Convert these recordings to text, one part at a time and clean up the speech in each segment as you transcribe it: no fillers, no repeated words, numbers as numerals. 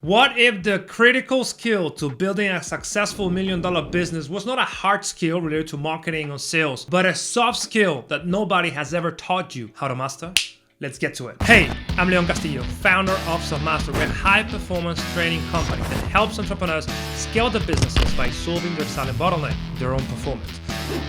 What if the critical skill to building a successful $1 million business was not a hard skill related to marketing or sales, but a soft skill that nobody has ever taught you how to master? Let's get to it. Hey, I'm Castillo, founder of Selfmastered, a high-performance training company that helps entrepreneurs scale their businesses by solving their silent bottleneck, their own performance.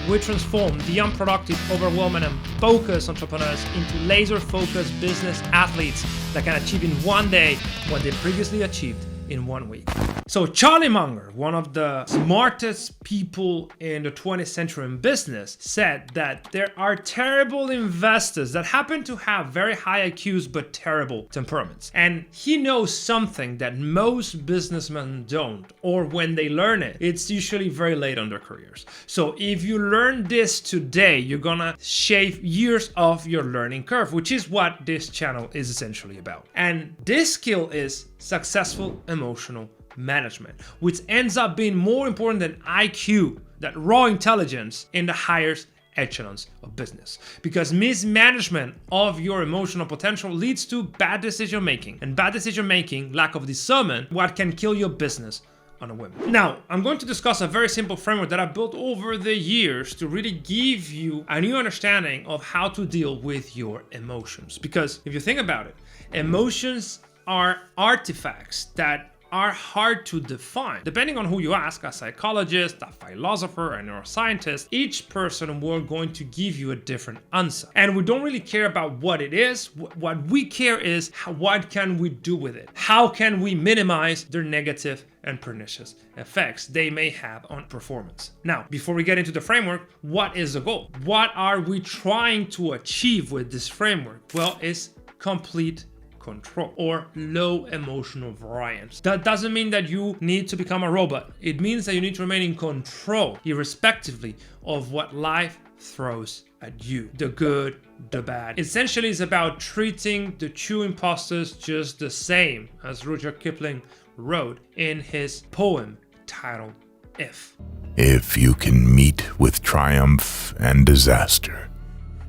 We transform the unproductive, overwhelming, and focused entrepreneurs into laser-focused business athletes that can achieve in one day what they previously achieved in 1 week. So Charlie Munger, one of the smartest people in the 20th century in business, said that there are terrible investors that happen to have very high IQs but terrible temperaments. And he knows something that most businessmen don't, or when they learn it, it's usually very late on their careers. So if you learn this today, you're gonna shave years off your learning curve, which is what this channel is essentially about. And this skill is successful emotional management, which ends up being more important than IQ, that raw intelligence, in the highest echelons of business. Because mismanagement of your emotional potential leads to bad decision making, and bad decision making, lack of discernment, what can kill your business on a whim. Now, I'm going to discuss a very simple framework that I've built over the years to really give you a new understanding of how to deal with your emotions. Because if you think about it, emotions are artifacts that are hard to define. Depending on who you ask, a psychologist, a philosopher, a neuroscientist, each person will going to give you a different answer. And we don't really care about what it is. What we care is what can we do with it? How can we minimize their negative and pernicious effects they may have on performance? Now, before we get into the framework, what is the goal? What are we trying to achieve with this framework? Well, it's complete control or low emotional variance. That doesn't mean that you need to become a robot. It means that you need to remain in control, irrespectively of what life throws at you. The good, the bad. Essentially, it's about treating the true imposters just the same as Rudyard Kipling wrote in his poem titled If. If you can meet with triumph and disaster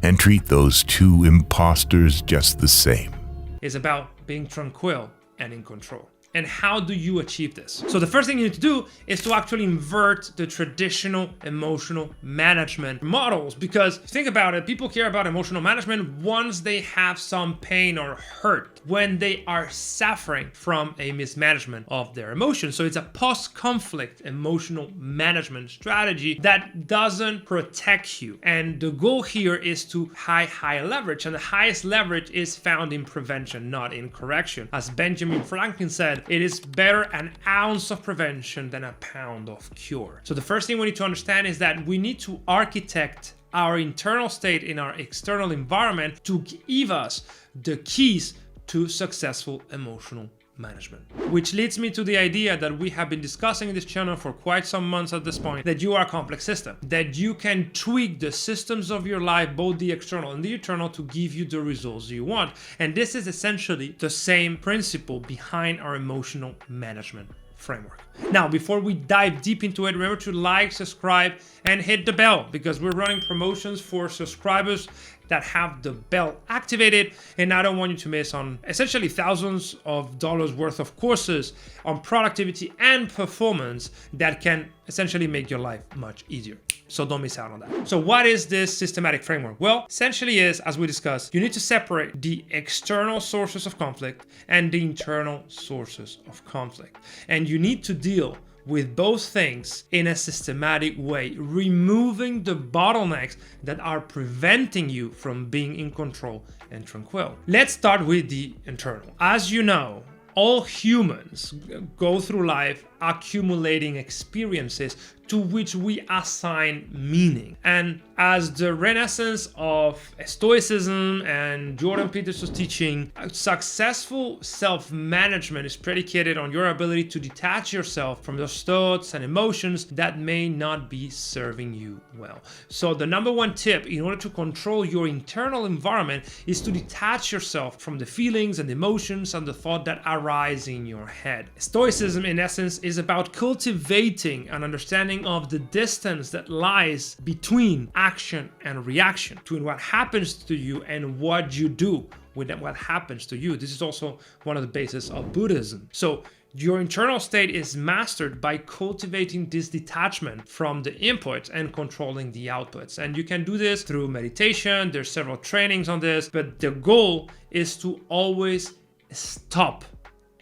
and treat those two imposters just the same. Is about being tranquil and in control. And how do you achieve this? So the first thing you need to do is to actually invert the traditional emotional management models, because think about it, people care about emotional management once they have some pain or hurt, when they are suffering from a mismanagement of their emotions. So it's a post-conflict emotional management strategy that doesn't protect you. And the goal here is to high leverage, and the highest leverage is found in prevention, not in correction. As Benjamin Franklin said, it is better an ounce of prevention than a pound of cure. So the first thing we need to understand is that we need to architect our internal state in our external environment to give us the keys to successful emotional management. Which leads me to the idea that we have been discussing in this channel for quite some months at this point, that you are a complex system, that you can tweak the systems of your life, both the external and the internal, to give you the results you want. And this is essentially the same principle behind our emotional management framework. Now, before we dive deep into it, remember to like, subscribe, and hit the bell, because we're running promotions for subscribers that have the bell activated, and I don't want you to miss on essentially thousands of dollars worth of courses on productivity and performance that can essentially make your life much easier. So don't miss out on that. So what is this systematic framework? Well, essentially is, as we discussed, you need to separate the external sources of conflict and the internal sources of conflict. And you need to deal with both things in a systematic way, removing the bottlenecks that are preventing you from being in control and tranquil. Let's start with the internal. As you know, all humans go through life accumulating experiences to which we assign meaning. And as the renaissance of Stoicism and Jordan Peterson's teaching, successful self-management is predicated on your ability to detach yourself from those thoughts and emotions that may not be serving you well. So the number one tip in order to control your internal environment is to detach yourself from the feelings and emotions and the thought that arise in your head. Stoicism, in essence, is about cultivating an understanding of the distance that lies between action and reaction, between what happens to you and what you do with what happens to you. This is also one of the bases of Buddhism. So Your internal state is mastered by cultivating this detachment from the inputs and controlling the outputs. And you can do this through meditation. There's several trainings on this, but the goal is to always stop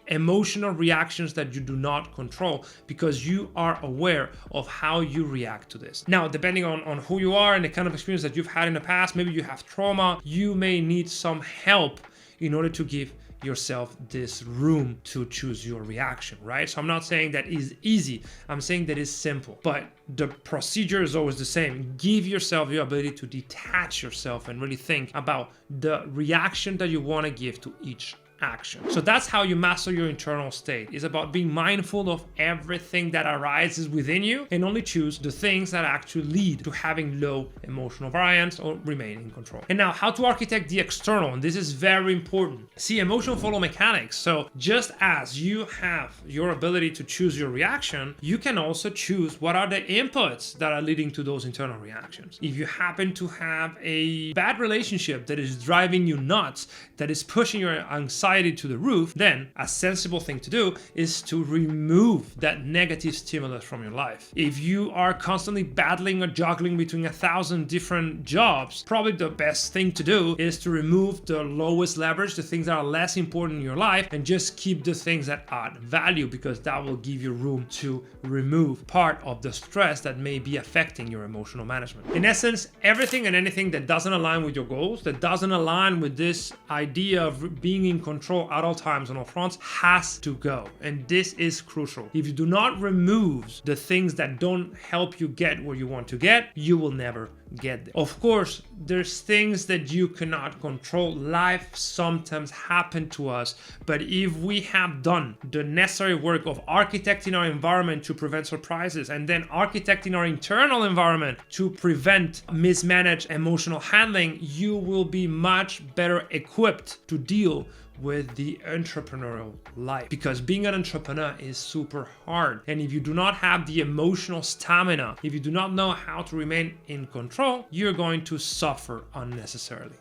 emotional reactions that you do not control, because you are aware of how you react to this. Now, depending on who you are and the kind of experience that you've had in the past, maybe you have trauma, you may need some help in order to give yourself this room to choose your reaction, right? So I'm not saying that is easy, I'm saying that is simple, but the procedure is always the same. Give yourself the ability to detach yourself and really think about the reaction that you want to give to each action. So that's how you master your internal state. It's about being mindful of everything that arises within you and only choose the things that actually lead to having low emotional variance or remain in control. And now, how to architect the external, and this is very important. See, emotional follow mechanics. So just as you have your ability to choose your reaction, you can also choose what are the inputs that are leading to those internal reactions. If you happen to have a bad relationship that is driving you nuts, that is pushing your anxiety to the roof, then a sensible thing to do is to remove that negative stimulus from your life. If you are constantly battling or juggling between 1,000 different jobs, probably the best thing to do is to remove the lowest leverage, the things that are less important in your life, and just keep the things that add value, because that will give you room to remove part of the stress that may be affecting your emotional management. In essence, everything and anything that doesn't align with your goals, that doesn't align with this idea of being in control at all times on all fronts, has to go. And this is crucial. If you do not remove the things that don't help you get where you want to get, you will never get there. Of course, there's things that you cannot control. Life sometimes happen to us, but if we have done the necessary work of architecting our environment to prevent surprises, and then architecting our internal environment to prevent mismanaged emotional handling, you will be much better equipped to deal with the entrepreneurial life, because being an entrepreneur is super hard. And if you do not have the emotional stamina, if you do not know how to remain in control, you're going to suffer unnecessarily.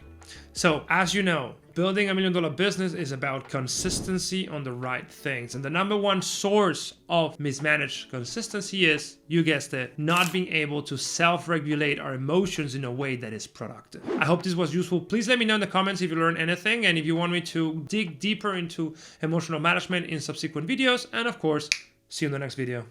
So, as you know, building $1 million business is about consistency on the right things. And the number one source of mismanaged consistency is, you guessed it, not being able to self-regulate our emotions in a way that is productive. I hope this was useful. Please let me know in the comments if you learned anything, and if you want me to dig deeper into emotional management in subsequent videos. And of course, see you in the next video.